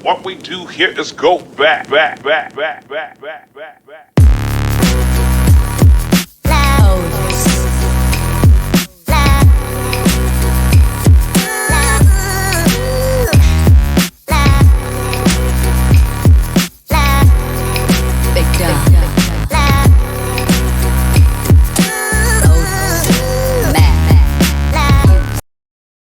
What we do here is go back, back, back, back, back, back, back, back.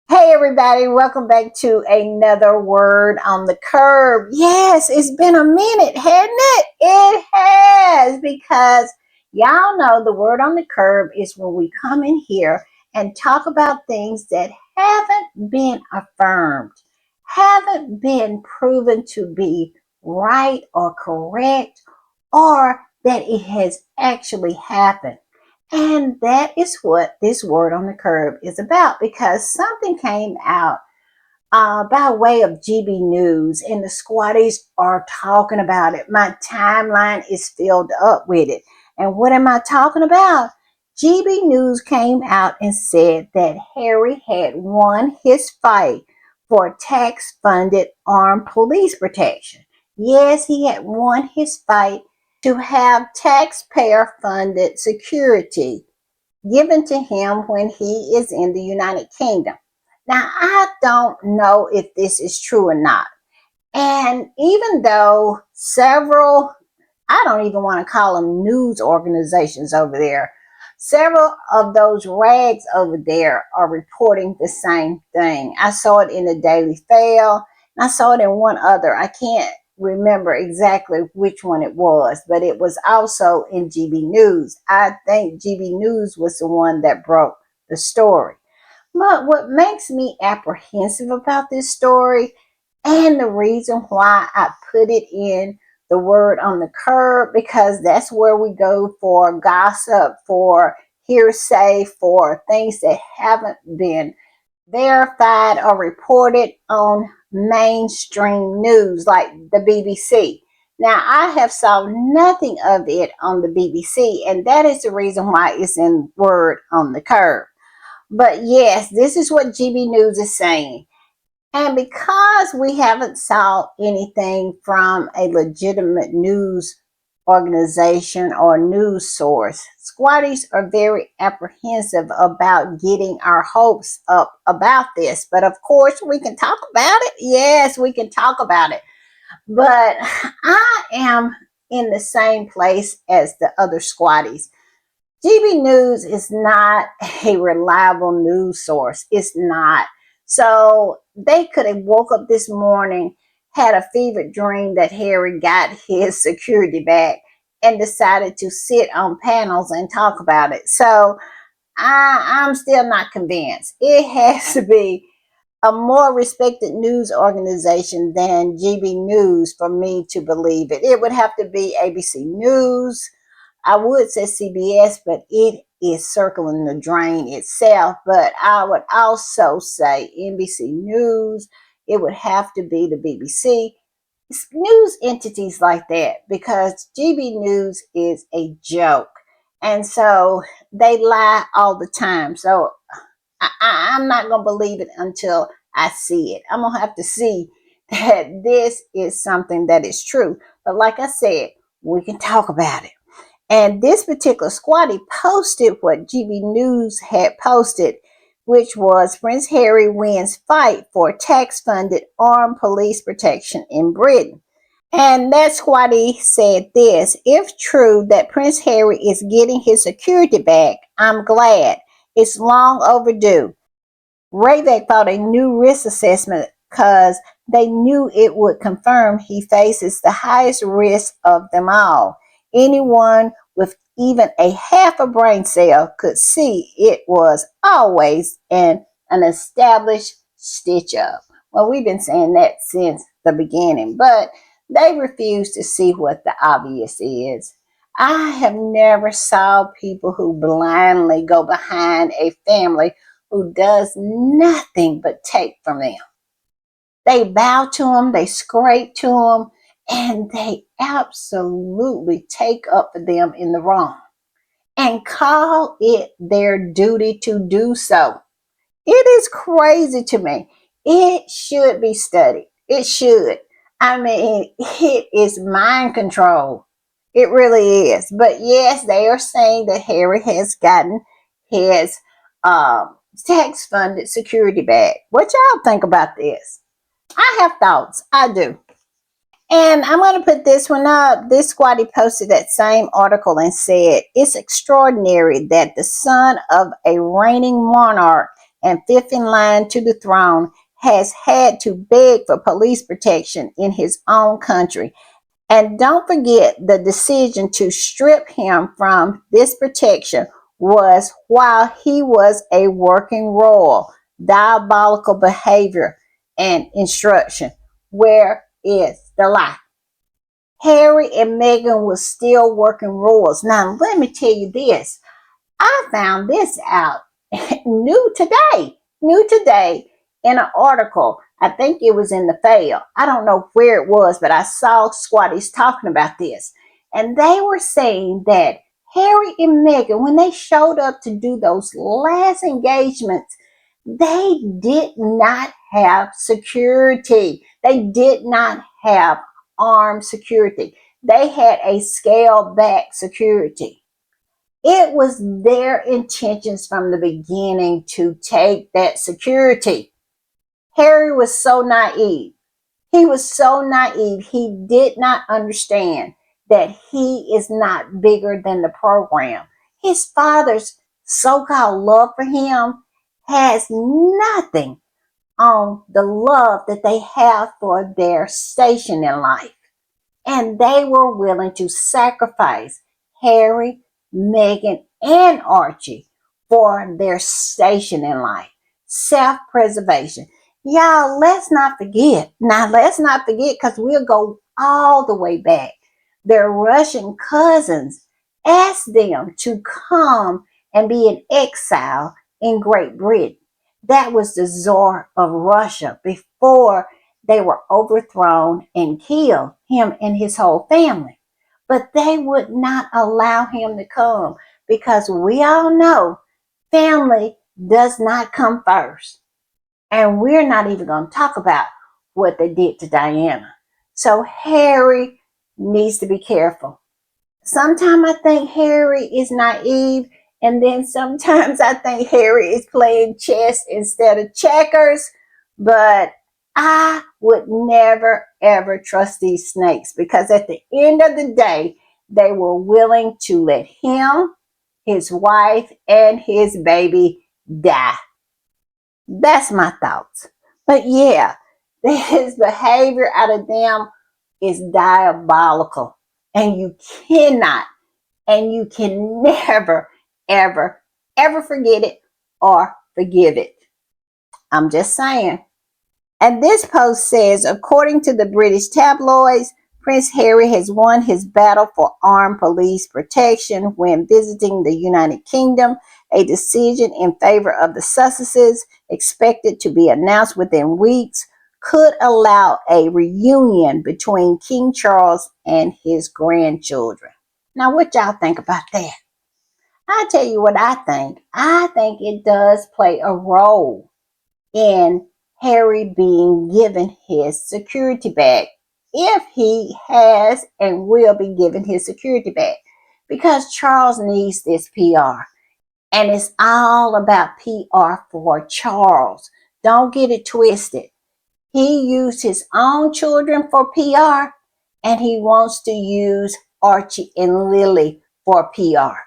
Hey everybody, welcome back to another Word on the Curb. Yes, it's been a minute, hasn't it? It has, because y'all know the Word on the Curb is when we come in here and talk about things that haven't been affirmed, haven't been proven to be right or correct, or that it has actually happened. And that is what this Word on the Curb is about, because something came out by way of GB News, and the squatties are talking about it. My timeline is filled up with it. And what am I talking about? GB News came out and said that Harry had won his fight for tax-funded armed police protection. Yes, he had won his fight to have taxpayer-funded security given to him when he is in the United Kingdom. Now, I don't know if this is true or not. And even though several, I don't even want to call them news organizations over there, several of those rags over there are reporting the same thing. I saw it in the Daily Fail, and I saw it in one other. I can't remember exactly which one it was, but it was also in GB News. I think GB News was the one that broke the story. But what makes me apprehensive about this story, and the reason why I put it in the Word on the Curb, because that's where we go for gossip, for hearsay, for things that haven't been verified or reported on mainstream news like the BBC. Now, I have saw nothing of it on the BBC, and that is the reason why it's in Word on the Curb. But yes, this is what GB News is saying. And because we haven't saw anything from a legitimate news organization or news source, squatties are very apprehensive about getting our hopes up about this. But of course, we can talk about it. Yes, we can talk about it. But I am in the same place as the other squatties. GB News is not a reliable news source. It's not. So they could have woke up this morning, had a fevered dream that Harry got his security back, and decided to sit on panels and talk about it. So I'm still not convinced. It has to be a more respected news organization than GB News for me to believe it. It would have to be ABC News. I would say CBS, but it is circling the drain itself. But I would also say NBC News. It would have to be the BBC. It's news entities like that, because GB News is a joke. And so they lie all the time. So I'm not going to believe it until I see it. I'm going to have to see that this is something that is true. But like I said, we can talk about it. And this particular squatty posted what GB News had posted, which was Prince Harry wins fight for tax-funded armed police protection in Britain. And that squatty said this: if true that Prince Harry is getting his security back, I'm glad. It's long overdue. Rayback thought a new risk assessment because they knew it would confirm he faces the highest risk of them all. Anyone with even a half a brain cell could see it was always an established stitch up. Well, we've been saying that since the beginning, but they refuse to see what the obvious is. I have never saw people who blindly go behind a family who does nothing but take from them. They bow to them, they scrape to them, and they absolutely take up for them in the wrong and call it their duty to do so. It is crazy to me. It should be studied. It should. I mean, it is mind control. It really is. But yes, they are saying that Harry has gotten his tax funded security back. What y'all think about this? I have thoughts. I do. And I'm going to put this one up. This squatty posted that same article and said, it's extraordinary that the son of a reigning monarch and fifth in line to the throne has had to beg for police protection in his own country. And don't forget, the decision to strip him from this protection was while he was a working royal. Diabolical behavior and instruction. Where is the lie? Harry and Meghan was still working royals. Now, let me tell you this. I found this out new today in an article. I think it was in the Fail. I don't know where it was, but I saw squatties talking about this. And they were saying that Harry and Meghan, when they showed up to do those last engagements, they did not have security. They did not have armed security. They had a scaled back security. It was their intentions from the beginning to take that security. Harry was so naive. He was so naive. He did not understand that he is not bigger than the program. His father's so called love for him has nothing on the love that they have for their station in life. And they were willing to sacrifice Harry, Meghan, and Archie for their station in life. Self-preservation. Y'all, let's not forget. Now, let's not forget because we'll go all the way back. Their Russian cousins asked them to come and be in exile in Great Britain. That was the Tsar of Russia before they were overthrown and killed, him and his whole family. But they would not allow him to come because we all know family does not come first. And we're not even going to talk about what they did to Diana. So Harry needs to be careful. Sometimes I think Harry is naive, and then sometimes I think Harry is playing chess instead of checkers. But I would never ever trust these snakes because at the end of the day, they were willing to let him, his wife, and his baby die. That's my thoughts. But yeah, his behavior out of them is diabolical. And you cannot and you can never, ever, ever forget it or forgive it. I'm just saying. And this post says, according to the British tabloids, Prince Harry has won his battle for armed police protection when visiting the United Kingdom. A decision in favor of the Sussexes, expected to be announced within weeks, could allow a reunion between King Charles and his grandchildren. Now, what y'all think about that? I tell you what I think. I think it does play a role in Harry being given his security back, if he has and will be given his security back, because Charles needs this PR. And it's all about PR for Charles. Don't get it twisted. He used his own children for PR, and he wants to use Archie and Lily for PR.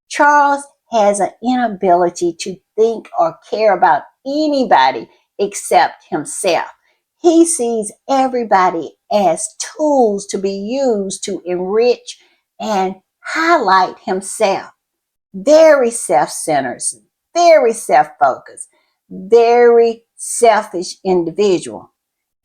Charles has an inability to think or care about anybody except himself. He sees everybody as tools to be used to enrich and highlight himself. Very self-centered, very self-focused, very selfish individual.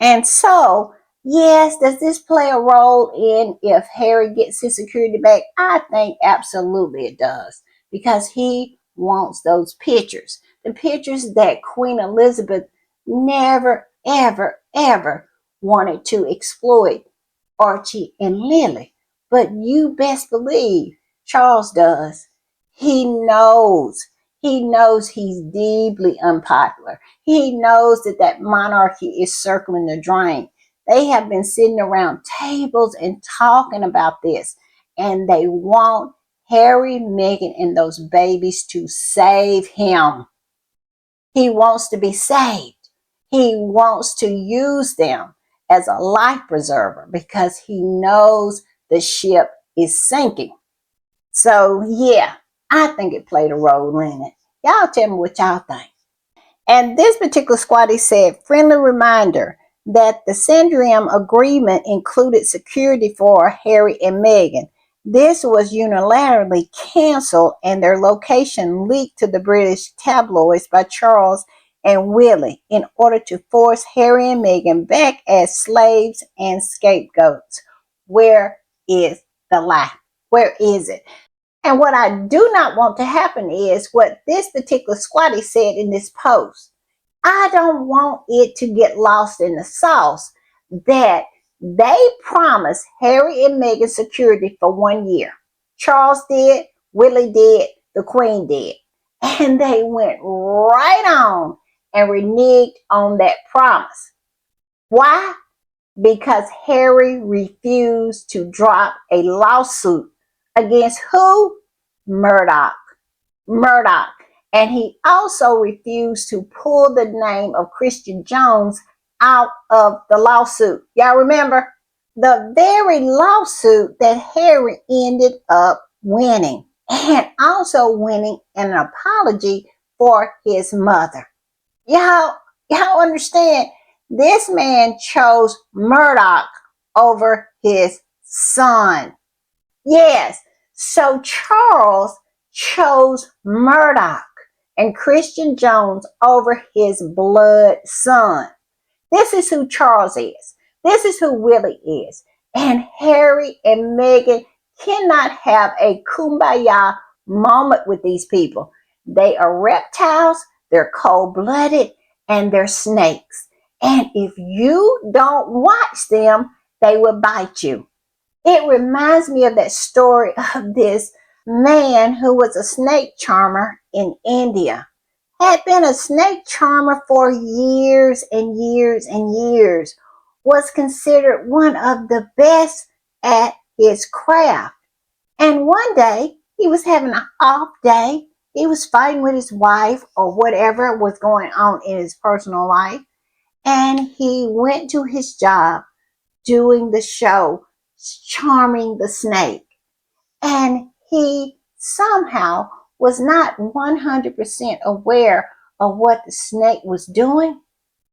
And so, yes, does this play a role in if Harry gets his security back? I think absolutely it does, because he wants those pictures. The pictures that Queen Elizabeth never, ever, ever wanted to exploit Archie and Lily. But you best believe Charles does. He knows. He knows he's deeply unpopular. He knows that monarchy is circling the drain. They have been sitting around tables and talking about this. And they want Harry, Meghan, and those babies to save him. He wants to be saved. He wants to use them as a life preserver because he knows the ship is sinking. So, yeah, I think it played a role in it. Y'all tell me what y'all think. And this particular squatty said, friendly reminder that the Sandringham agreement included security for Harry and Meghan. This was unilaterally canceled and their location leaked to the British tabloids by Charles and Willie in order to force Harry and Meghan back as slaves and scapegoats. Where is the lie? Where is it? And what I do not want to happen is what this particular squatty said in this post. I don't want it to get lost in the sauce that they promised Harry and Meghan security for 1 year. Charles did, Willie did, the Queen did. And they went right on and reneged on that promise. Why? Because Harry refused to drop a lawsuit against who? Murdoch. Murdoch. And he also refused to pull the name of Christian Jones out of the lawsuit. Y'all remember? The very lawsuit that Harry ended up winning. And also winning an apology for his mother. Y'all, y'all understand? This man chose Murdoch over his son. Yes. So Charles chose Murdoch and Christian Jones over his blood son. This is who Charles is. This is who Willie is. And Harry and Meghan cannot have a kumbaya moment with these people. They are reptiles, they're cold-blooded, and they're snakes. And if you don't watch them, they will bite you. It reminds me of that story of this man who was a snake charmer in India. Had been a snake charmer for years and years and years. Was considered one of the best at his craft. And one day, he was having an off day. He was fighting with his wife or whatever was going on in his personal life. And he went to his job doing the show, charming the snake. And he somehow was not 100% aware of what the snake was doing.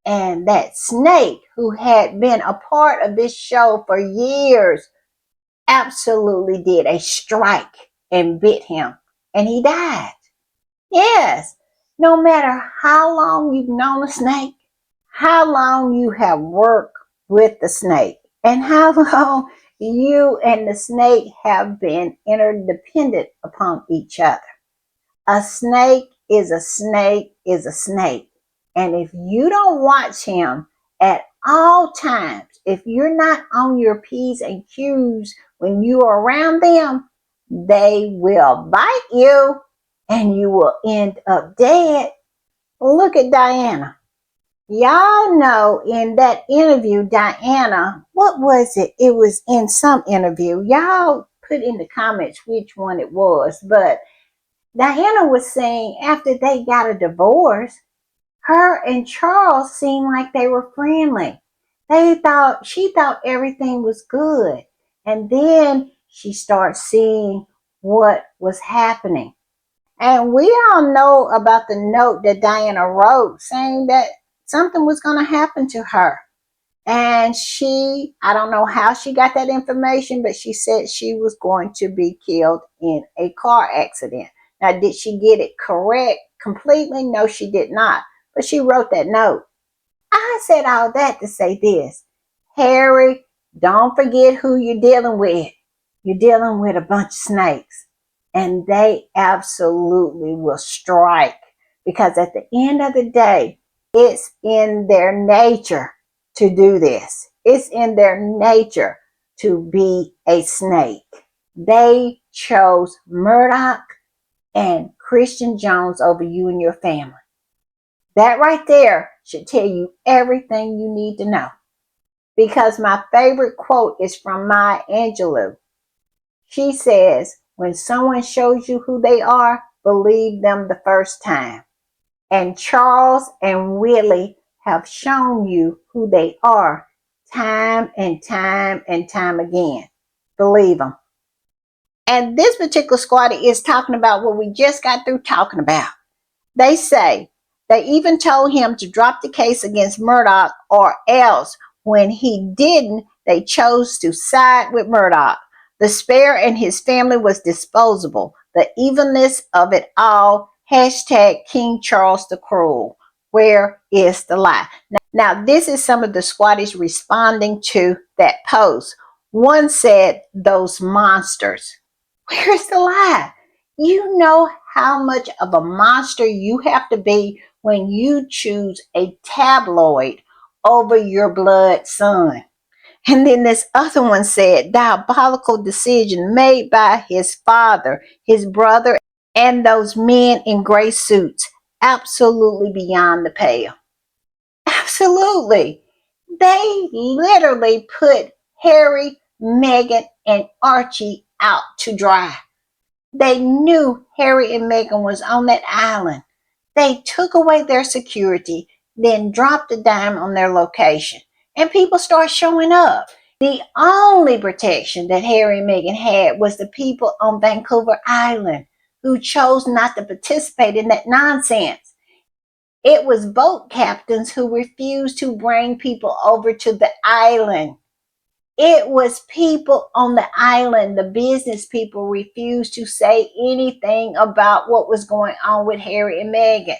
And that snake, who had been a part of this show for years, absolutely did a strike and bit him. And he died. Yes, no matter how long you've known a snake, how long you have worked with the snake, and how long you and the snake have been interdependent upon each other. A snake is a snake is a snake. And if you don't watch him at all times, if you're not on your P's and Q's when you are around them, they will bite you and you will end up dead. Look at Diana. Y'all know in that interview, Diana, what was it? It was in some interview. Y'all put in the comments which one it was. But Diana was saying after they got a divorce, her and Charles seemed like they were friendly. She thought everything was good. And then she started seeing what was happening. And we all know about the note that Diana wrote saying that something was going to happen to her. And I don't know how she got that information, but she said she was going to be killed in a car accident. Now, did she get it correct completely? No, she did not. But she wrote that note. I said all that to say this. Harry, don't forget who you're dealing with. You're dealing with a bunch of snakes. And they absolutely will strike. Because at the end of the day, it's in their nature to do this. It's in their nature to be a snake. They chose Murdoch and Christian Jones over you and your family. That right there should tell you everything you need to know. because my favorite quote is from Maya Angelou. She says, when someone shows you who they are, believe them the first time. And Charles and Willie have shown you who they are time and time and time again. Believe them. And this particular squad is talking about what we just got through talking about. They say they even told him to drop the case against Murdoch or else. When he didn't, they chose to side with Murdoch. The spare and his family was disposable. The evilness of it all. Hashtag King Charles the Cruel. Where is the lie? Now, this is some of the squatties responding to that post. One said, those monsters. Where's the lie? You know how much of a monster you have to be when you choose a tabloid over your blood son. And then this other one said, diabolical decision made by his father, his brother, and those men in gray suits. Absolutely beyond the pale. Absolutely. They literally put Harry, Meghan, and Archie out to dry. They knew Harry and Meghan was on that island. They took away their security, then dropped a dime on their location. And people start showing up. The only protection that Harry and Meghan had was the people on Vancouver Island who chose not to participate in that nonsense. It was boat captains who refused to bring people over to the island. It was people on the island, the business people refused to say anything about what was going on with Harry and Meghan.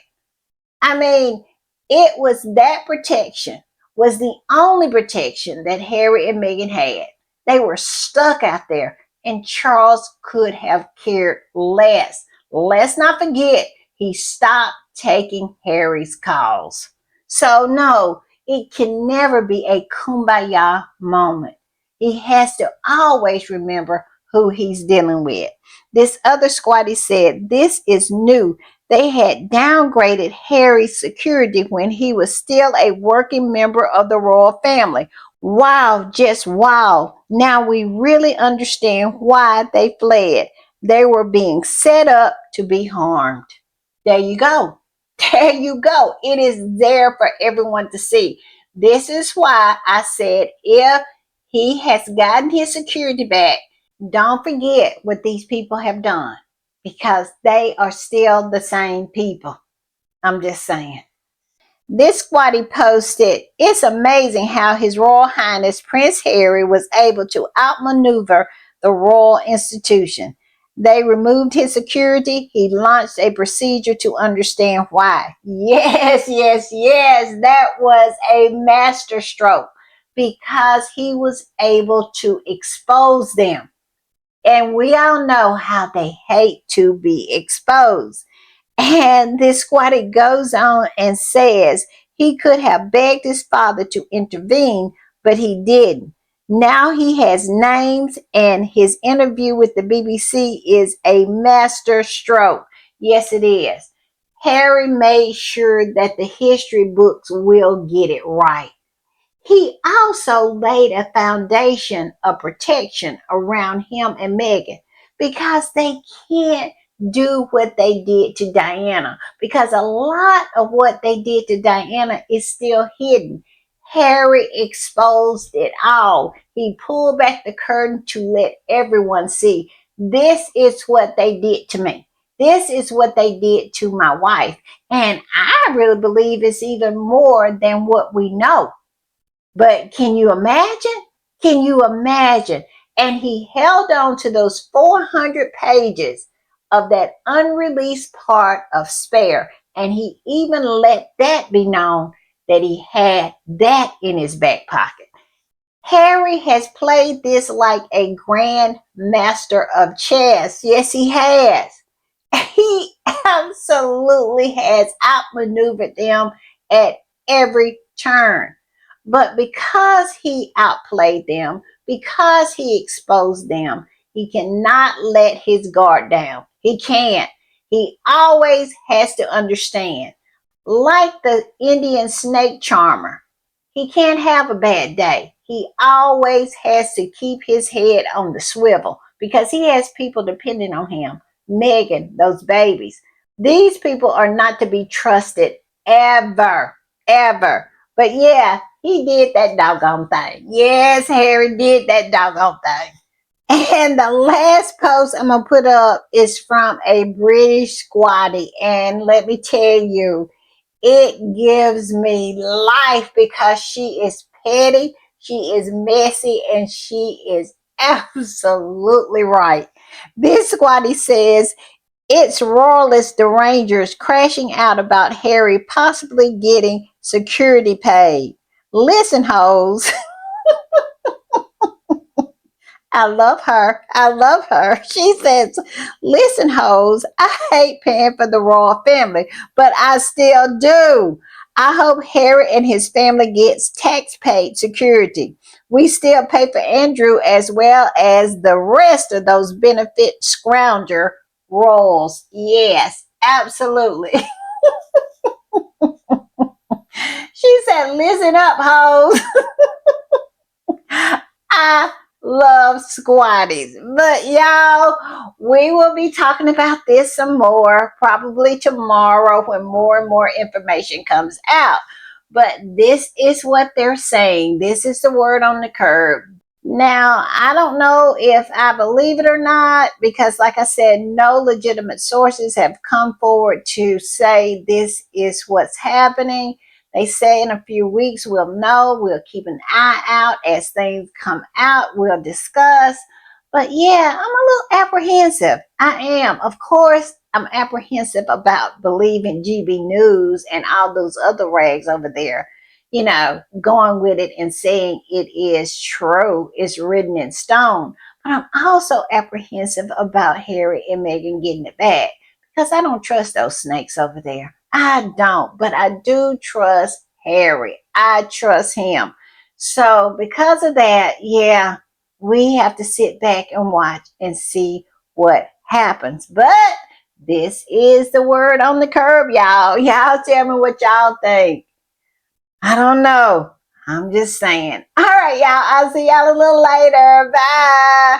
I mean, it was that protection was the only protection that Harry and Meghan had. They were stuck out there, and Charles could have cared less. Let's not forget, he stopped taking Harry's calls. So, no, it can never be a kumbaya moment. He has to always remember who he's dealing with. This other squatty said, this is new. They had downgraded Harry's security when he was still a working member of the royal family. Wow, just wow. Now we really understand why they fled. They were being set up to be harmed. There you go. There you go. It is there for everyone to see. This is why I said if he has gotten his security back, don't forget what these people have done because they are still the same people. I'm just saying. This squatty posted, it's amazing how His Royal Highness Prince Harry was able to outmaneuver the royal institution. They removed his security. He launched a procedure to understand why. Yes, yes, yes. That was a masterstroke because he was able to expose them. And we all know how they hate to be exposed. And this squatter goes on and says he could have begged his father to intervene, but he didn't. Now he has names, and his interview with the BBC is a master stroke. Yes, it is. Harry made sure that the history books will get it right. He also laid a foundation of protection around him and Meghan because they can't do what they did to Diana because a lot of what they did to Diana is still hidden. Harry exposed it all. He pulled back the curtain to let everyone see. This is what they did to me. This is what they did to my wife. And I really believe it's even more than what we know. But can you imagine? Can you imagine? And he held on to those 400 pages of that unreleased part of Spare. And he even let that be known that he had that in his back pocket. Harry has played this like a grand master of chess. Yes, he has. He absolutely has outmaneuvered them at every turn. But because he outplayed them, because he exposed them, he cannot let his guard down. He can't. He always has to understand. Like the Indian snake charmer, he can't have a bad day. he always has to keep his head on the swivel because he has people depending on him. Megan, those babies. These people are not to be trusted ever, ever. But yeah, he did that doggone thing. Yes, Harry did that doggone thing. And the last post I'm going to put up is from a British squatty. And let me tell you, it gives me life because she is petty, she is messy, and she is absolutely right. This squatty says, it's royalist derangers crashing out about Harry possibly getting security paid. Listen, hoes. I love her. I love her. She says, listen, hoes, I hate paying for the royal family, but I still do. I hope Harry and his family gets tax paid security. We still pay for Andrew as well as the rest of those benefit scrounger royals. Yes, absolutely. She said, listen up, hoes. I love squatties. But y'all, we will be talking about this some more probably tomorrow when more and more information comes out. But this is what they're saying. This is the word on the curb. Now, I don't know if I believe it or not because, like I said, no legitimate sources have come forward to say this is what's happening. They say in a few weeks we'll know. We'll keep an eye out as things come out. We'll discuss. But yeah, I'm a little apprehensive. I am. Of course, I'm apprehensive about believing GB News and all those other rags over there, going with it and saying it is true, it's written in stone. But I'm also apprehensive about Harry and Meghan getting it back because I don't trust those snakes over there. I don't, but I do trust Harry. I trust him. So, because of that, yeah, we have to sit back and watch and see what happens. But this is the word on the curb, y'all. Y'all tell me what y'all think. I don't know. I'm just saying. All right, y'all. I'll see y'all a little later. Bye.